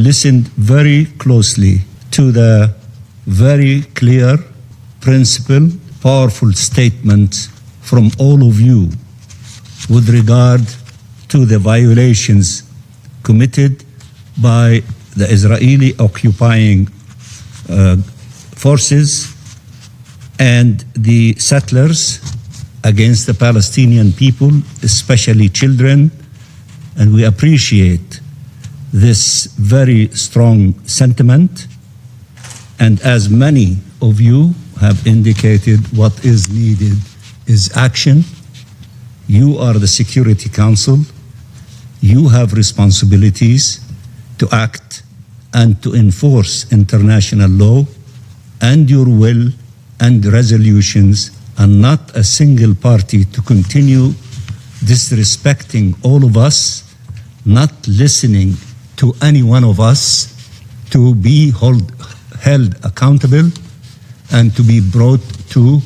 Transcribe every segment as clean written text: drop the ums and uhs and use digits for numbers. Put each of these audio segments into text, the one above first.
listened very closely to the very clear, principled, powerful statements from all of you with regard to the violations committed by the Israeli occupying forces and the settlers against the Palestinian people, especially children, and we appreciate this very strong sentiment. And as many of you have indicated, what is needed is action. You are the Security Council. You have responsibilities to act and to enforce international law and your will and resolutions, and not a single party to continue disrespecting all of us, not listening to any one of us, to be held accountable and to be brought to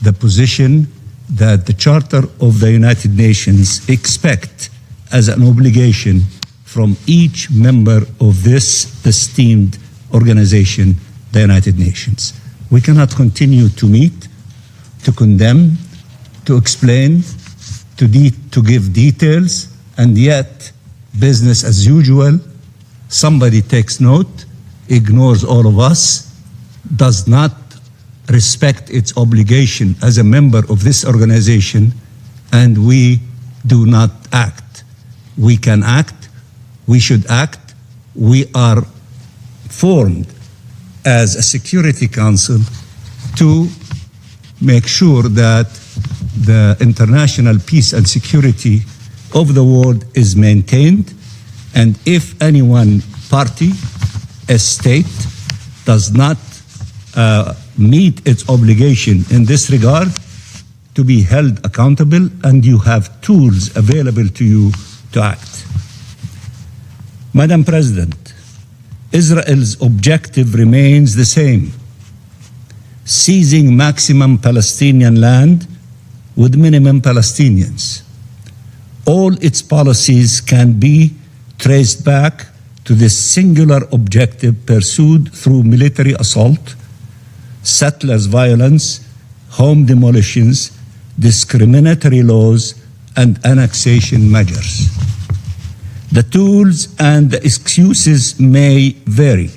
the position that the Charter of the United Nations expect as an obligation from each member of this esteemed organization, the United Nations. We cannot continue to meet, to condemn, to explain, to give details, and yet business as usual. Somebody takes note, ignores all of us, does not respect its obligation as a member of this organization, and we do not act. We can act, we should act. We are formed as a Security Council to make sure that the international peace and security of the world is maintained, and if any one party, a state, does not meet its obligation in this regard, to be held accountable, and you have tools available to you to act. Madam President, Israel's objective remains the same: seizing maximum Palestinian land with minimum Palestinians. All its policies can be traced back to this singular objective pursued through military assault, settlers' violence, home demolitions, discriminatory laws, and annexation measures. The tools and the excuses may vary,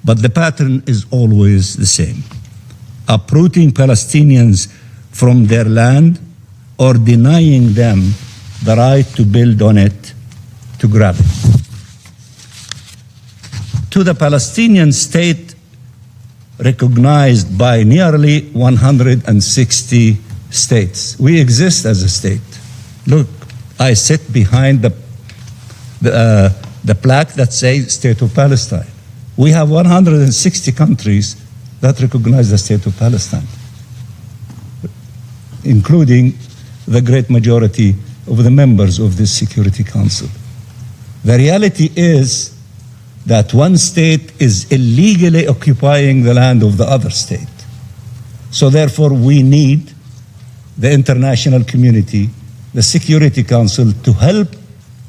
but the pattern is always the same: uprooting Palestinians from their land or denying them the right to build on it, to grab it. To the Palestinian state recognized by nearly 160 states. We exist as a state. Look, I sit behind the plaque that says State of Palestine. We have 160 countries that recognize the State of Palestine, including the great majority of the members of this Security Council. The reality is that one state is illegally occupying the land of the other state. So therefore we need the international community, the Security Council, to help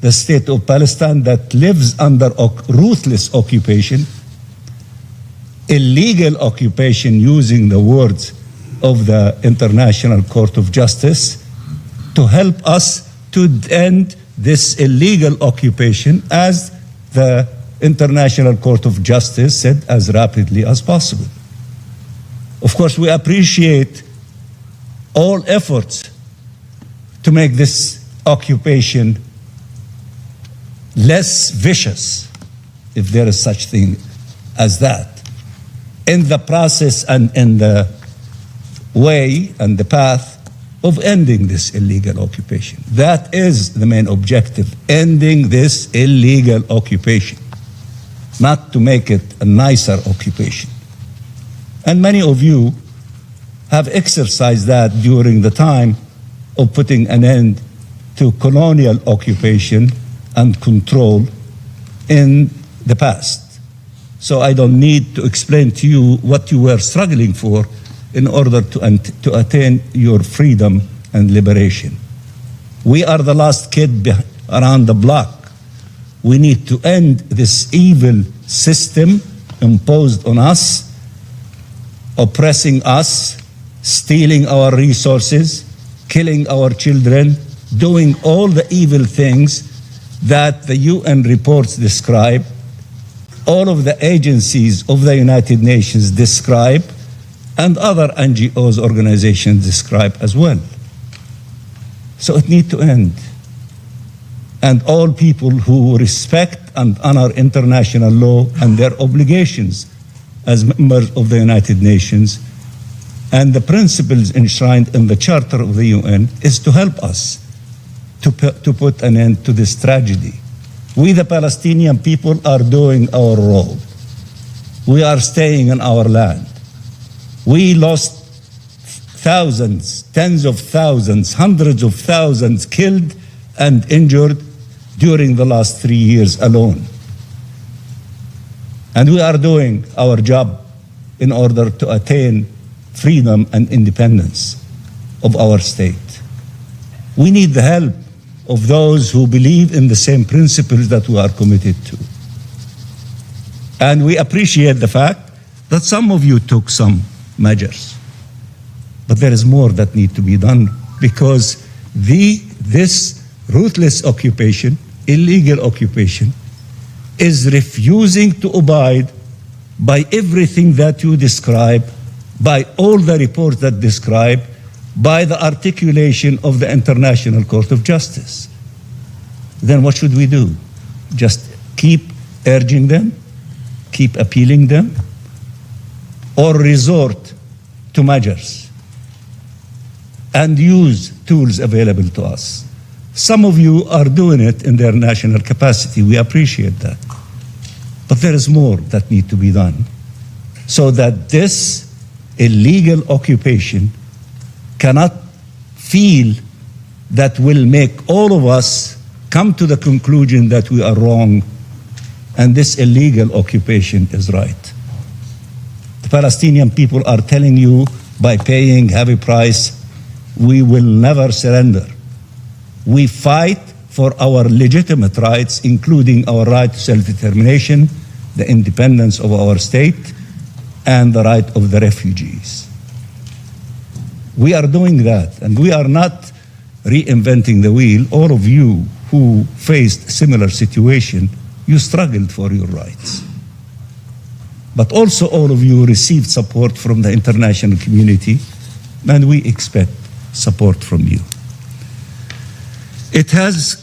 the State of Palestine that lives under ruthless occupation, illegal occupation, using the words of the International Court of Justice, to help us to end this illegal occupation, as the International Court of Justice said, as rapidly as possible. Of course, we appreciate all efforts to make this occupation less vicious, if there is such thing as that, in the process and in the way and the path of ending this illegal occupation. That is the main objective: ending this illegal occupation, not to make it a nicer occupation. And many of you have exercised that during the time of putting an end to colonial occupation and control in the past. So I don't need to explain to you what you were struggling for in order to attain your freedom and liberation. We are the last kid around the block We need to end this evil system imposed on us, oppressing us, stealing our resources, killing our children, doing all the evil things that the UN reports describe, all of the agencies of the United Nations describe, and other NGOs, organizations describe as well. So it needs to end. And all people who respect and honor international law and their obligations as members of the United Nations and the principles enshrined in the Charter of the UN is to help us to put an end to this tragedy. We, the Palestinian people, are doing our role. We are staying in our land. We lost thousands, tens of thousands, hundreds of thousands killed and injured during the last 3 years alone. And we are doing our job in order to attain freedom and independence of our state. We need the help of those who believe in the same principles that we are committed to. And we appreciate the fact that some of you took some measures. But there is more that need to be done, because this ruthless occupation, illegal occupation, is refusing to abide by everything that you describe, by all the reports that describe, by the articulation of the International Court of Justice. Then what should we do? Just keep urging them, keep appealing them, or resort to measures and use tools available to us? Some of you are doing it in their national capacity. We appreciate that. But there is more that needs to be done so that this illegal occupation cannot feel that will make all of us come to the conclusion that we are wrong and this illegal occupation is right. The Palestinian people are telling you by paying heavy price, we will never surrender. We fight for our legitimate rights, including our right to self-determination, the independence of our state, and the right of the refugees. We are doing that, and we are not reinventing the wheel. All of you who faced similar situation, you struggled for your rights. But also all of you received support from the international community, and we expect support from you. It has,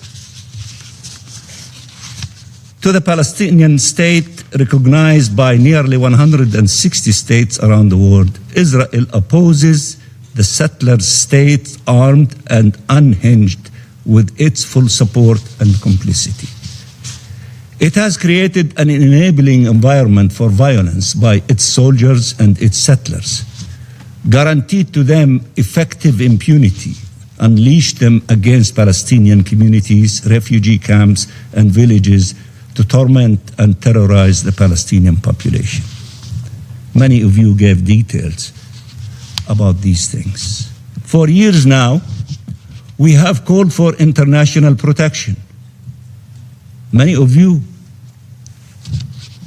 to the Palestinian state recognized by nearly 160 states around the world, Israel opposes the settler state armed and unhinged with its full support and complicity. It has created an enabling environment for violence by its soldiers and its settlers, guaranteed to them effective impunity, unleashed them against Palestinian communities, refugee camps, and villages to torment and terrorize the Palestinian population. Many of you gave details about these things. For years now, we have called for international protection. Many of you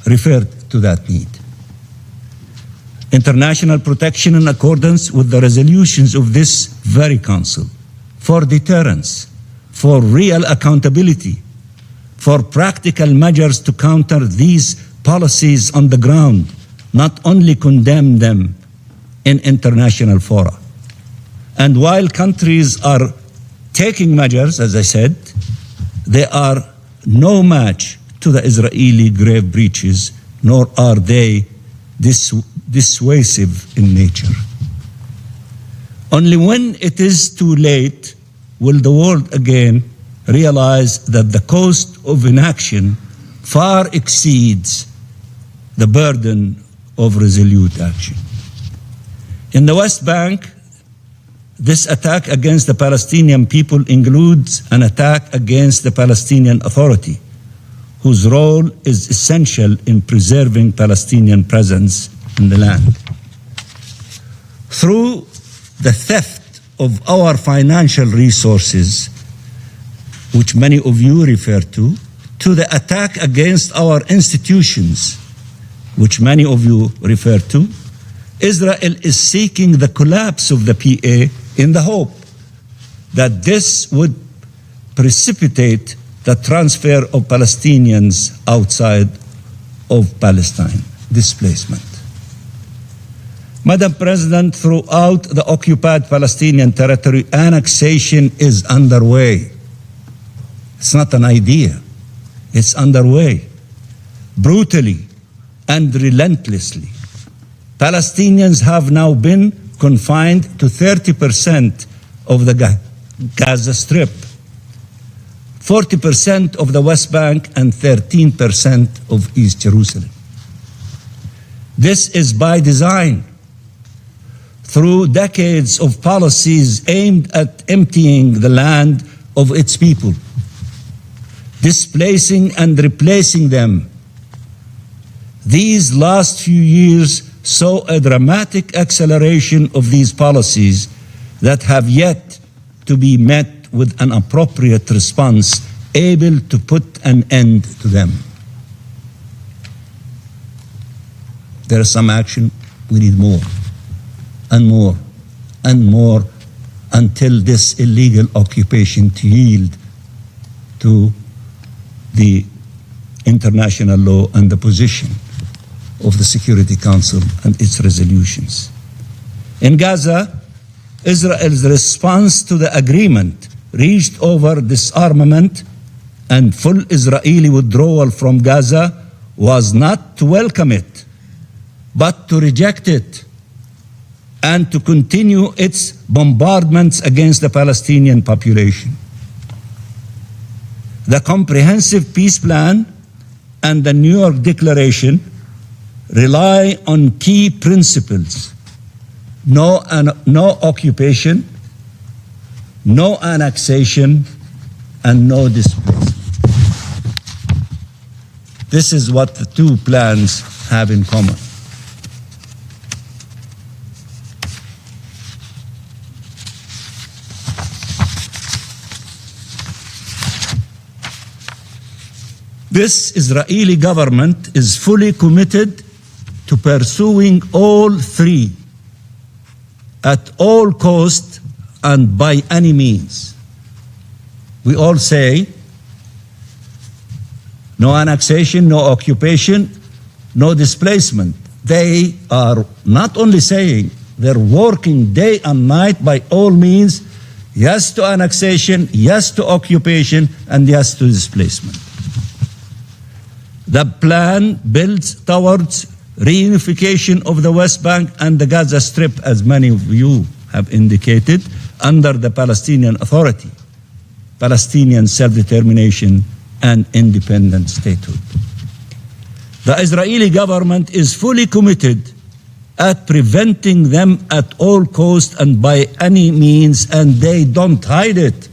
referred to that need. International protection in accordance with the resolutions of this very council, for deterrence, for real accountability, for practical measures to counter these policies on the ground, not only condemn them in international fora. And while countries are taking measures, as I said, they are no match to the Israeli grave breaches, nor are they dissuasive in nature. Only when it is too late will the world again realize that the cost of inaction far exceeds the burden of resolute action. In the West Bank, this attack against the Palestinian people includes an attack against the Palestinian Authority, whose role is essential in preserving Palestinian presence in the land. Through the theft of our financial resources, which many of you refer to, to the attack against our institutions, which many of you refer to, Israel is seeking the collapse of the PA in the hope that this would precipitate the transfer of Palestinians outside of Palestine, displacement. Madam President, throughout the occupied Palestinian territory, annexation is underway. It's not an idea. It's underway, brutally and relentlessly. Palestinians have now been confined to 30% of the Gaza Strip, 40% of the West Bank, and 13% of East Jerusalem. This is by design, through decades of policies aimed at emptying the land of its people, displacing and replacing them. These last few years saw a dramatic acceleration of these policies that have yet to be met with an appropriate response able to put an end to them. There is some action. We need more and more and more until this illegal occupation to yield to the international law and the position of the Security Council and its resolutions. In Gaza, Israel's response to the agreement reached over disarmament and full Israeli withdrawal from Gaza was not to welcome it, but to reject it and to continue its bombardments against the Palestinian population. The Comprehensive Peace Plan and the New York Declaration rely on key principles: no occupation, no annexation, and no displacement. This is what the two plans have in common. This Israeli government is fully committed to pursuing all three at all cost and by any means. We all say no annexation, no occupation, no displacement. They are not only saying, they're working day and night by all means, yes to annexation, yes to occupation, and yes to displacement. The plan builds towards reunification of the West Bank and the Gaza Strip, as many of you have indicated, under the Palestinian Authority, Palestinian self-determination and independent statehood. The Israeli government is fully committed at preventing them at all costs and by any means, and they don't hide it.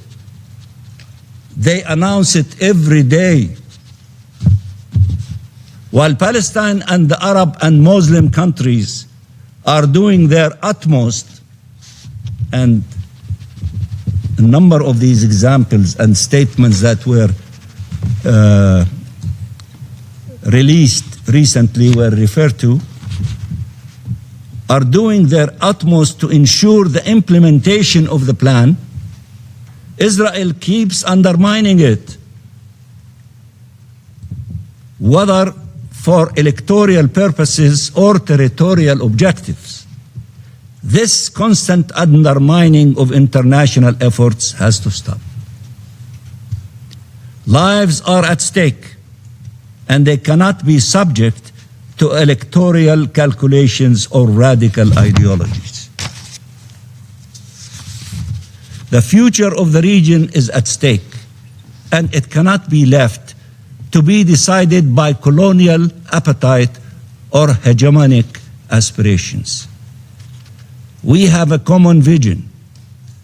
They announce it every day. While Palestine and the Arab and Muslim countries are doing their utmost, and a number of these examples and statements that were released recently were referred to, are doing their utmost to ensure the implementation of the plan, Israel keeps undermining it, whether for electoral purposes or territorial objectives. This constant undermining of international efforts has to stop. Lives are at stake, and they cannot be subject to electoral calculations or radical ideologies. The future of the region is at stake, and it cannot be left to be decided by colonial appetite or hegemonic aspirations. We have a common vision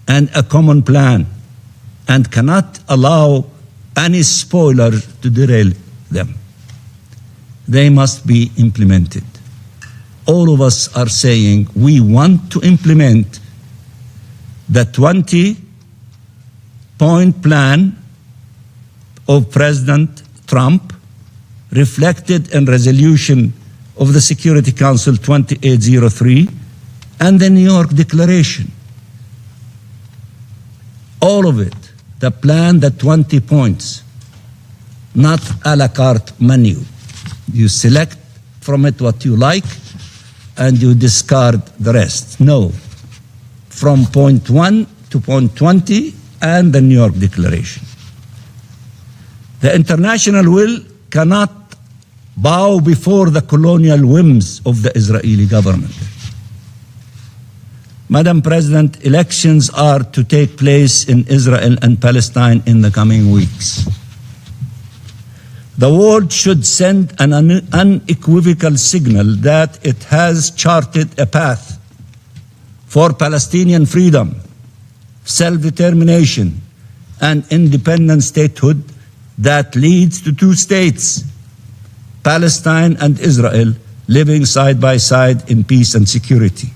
and a common plan, and cannot allow any spoiler to derail them. They must be implemented. All of us are saying we want to implement the 20-point plan of President Trump, reflected in resolution of the Security Council 2803 and the New York Declaration. All of it, the plan, the 20 points, not a la carte menu. You select from it what you like and you discard the rest. No, from point 1 to point 20 and the New York Declaration. The international will cannot bow before the colonial whims of the Israeli government. Madam President, elections are to take place in Israel and Palestine in the coming weeks. The world should send an unequivocal signal that it has charted a path for Palestinian freedom, self-determination, and independent statehood that leads to two states, Palestine and Israel, living side by side in peace and security,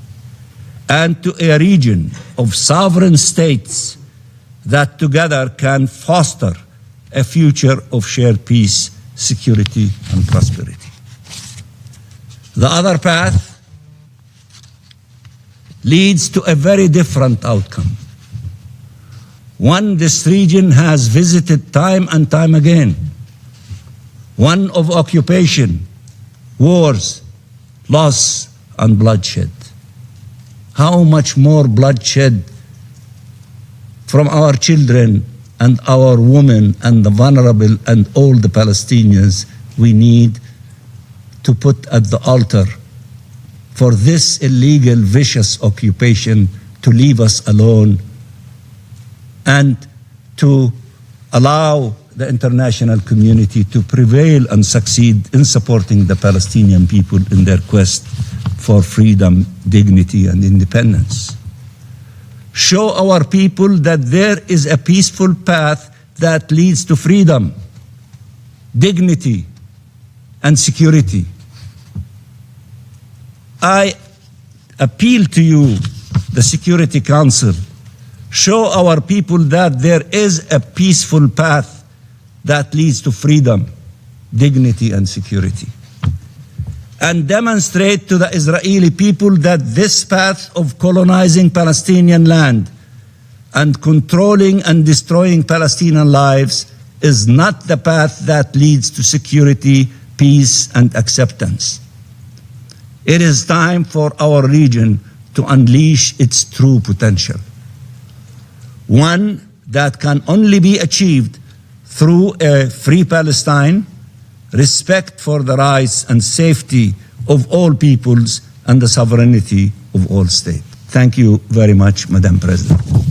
and to a region of sovereign states that together can foster a future of shared peace, security, and prosperity. The other path leads to a very different outcome. One this region has visited time and time again. One of occupation, wars, loss, and bloodshed. How much more bloodshed from our children and our women and the vulnerable and all the Palestinians we need to put at the altar for this illegal, vicious occupation to leave us alone and to allow the international community to prevail and succeed in supporting the Palestinian people in their quest for freedom, dignity, and independence. Show our people that there is a peaceful path that leads to freedom, dignity, and security. I appeal to you, the Security Council, show our people that there is a peaceful path that leads to freedom, dignity, and security. And demonstrate to the Israeli people that this path of colonizing Palestinian land and controlling and destroying Palestinian lives is not the path that leads to security, peace, and acceptance. It is time for our region to unleash its true potential. One that can only be achieved through a free Palestine, respect for the rights and safety of all peoples, and the sovereignty of all states. Thank you very much, Madam President.